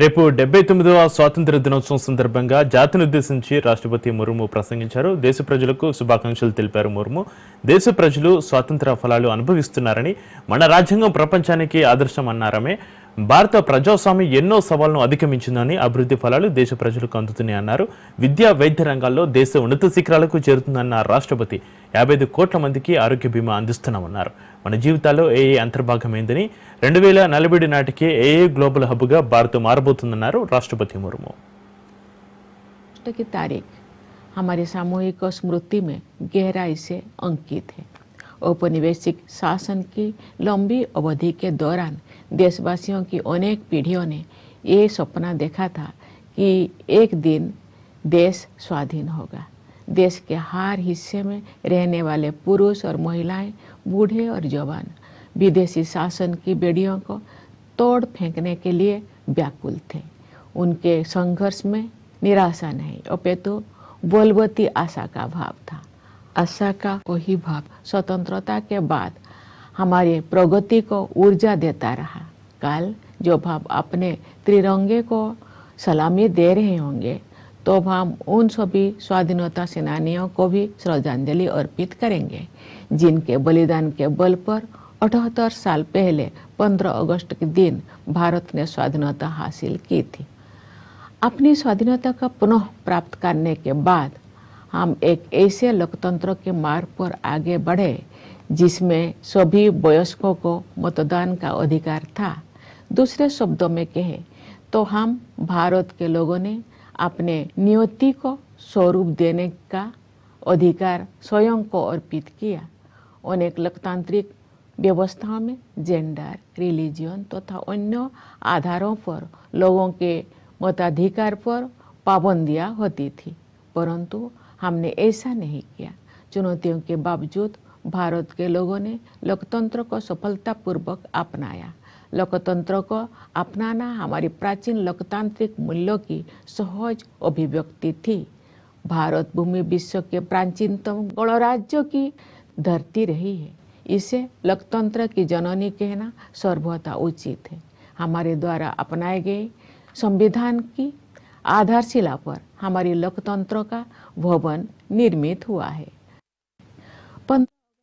రేపు 79వ స్వాతంత్ర దినోత్సవం సందర్భంగా జాతిని ఉద్దేశించి రాష్ట్రపతి ముర్ము ప్రసంగించారు. దేశ ప్రజలకు శుభాకాంక్షలు తెలిపారు ముర్ము. దేశ ప్రజలు స్వాతంత్ర ఫలాలు అనుభవిస్తున్నారని, మన రాజ్యాంగం ప్రపంచానికి ఆదర్శం అన్నారమే. భారత ప్రజాస్వామ్యం ఎన్నో సవాళ్లను అధిగమించిందని, అభివృద్ధి ఫలాలు దేశ ప్రజలకు అందుతున్నాయన్నారు. విద్యా, వైద్య రంగాల్లో దేశ ఉన్నత శిఖరాలకు చేరుతుందన్న రాష్ట్రపతి 55 కోట్ల మందికి ఆరోగ్య బీమా అందిస్తున్నామన్నారు. మన జీవితాల్లో ఏఏ అంతర్భాగమైందని, 2040 నాటికి ఏఏ గ్లోబల్ హబ్గా భారత్ మారబోతుందన్నారు రాష్ట్రపతి ముర్ము. की तारीख हमारी सामूहिक स्मृति में गहराई से अंकित है। औपनिवेशिक शासन की लंबी अवधि के दौरान देशवासियों की अनेक पीढ़ियों ने ये सपना देखा था कि एक दिन देश स्वाधीन होगा। देश के हर हिस्से में रहने वाले पुरुष और महिलाएं, बूढ़े और जवान विदेशी शासन की बेड़ियों को तोड़ फेंकने के लिए व्याकुल थे। उनके संघर्ष में निराशा नहीं, अपितु बलवती आशा का भाव था। आशा का वही भाव स्वतंत्रता के बाद हमारी प्रगति को ऊर्जा देता रहा। कल जो भाव अपने त्रिरंगे को सलामी दे रहे होंगे, तो हम उन सभी स्वाधीनता सेनानियों को भी श्रद्धांजलि अर्पित करेंगे, जिनके बलिदान के बल पर 78 साल पहले 15 अगस्त के दिन भारत ने स्वाधीनता हासिल की थी। अपनी स्वाधीनता का पुनः प्राप्त करने के बाद हम एक ऐसे लोकतंत्र के मार्ग पर आगे बढ़े जिसमें सभी वयस्कों को मतदान का अधिकार था। दूसरे शब्दों में कहे तो हम भारत के लोगों ने अपने नियति को स्वरूप देने का अधिकार स्वयं को अर्पित किया। अनेक लोकतांत्रिक व्यवस्थाओं में जेंडर, रिलीजियन तथा अन्य आधारों पर लोगों के मताधिकार पर पाबंदियां होती थी, परंतु हमने ऐसा नहीं किया। चुनौतियों के बावजूद भारत के लोगों ने लोकतंत्र को सफलतापूर्वक अपनाया। लोकतंत्र को अपनाना हमारी प्राचीन लोकतांत्रिक मूल्यों की सहज अभिव्यक्ति थी। भारत भूमि विश्व के प्राचीनतम गणराज्यों की धरती रही है। इसे लोकतंत्र की जननी कहना सर्वथा उचित है। हमारे द्वारा अपनाए गए संविधान की आधारशिला पर हमारी लोकतंत्र का भवन निर्मित हुआ है।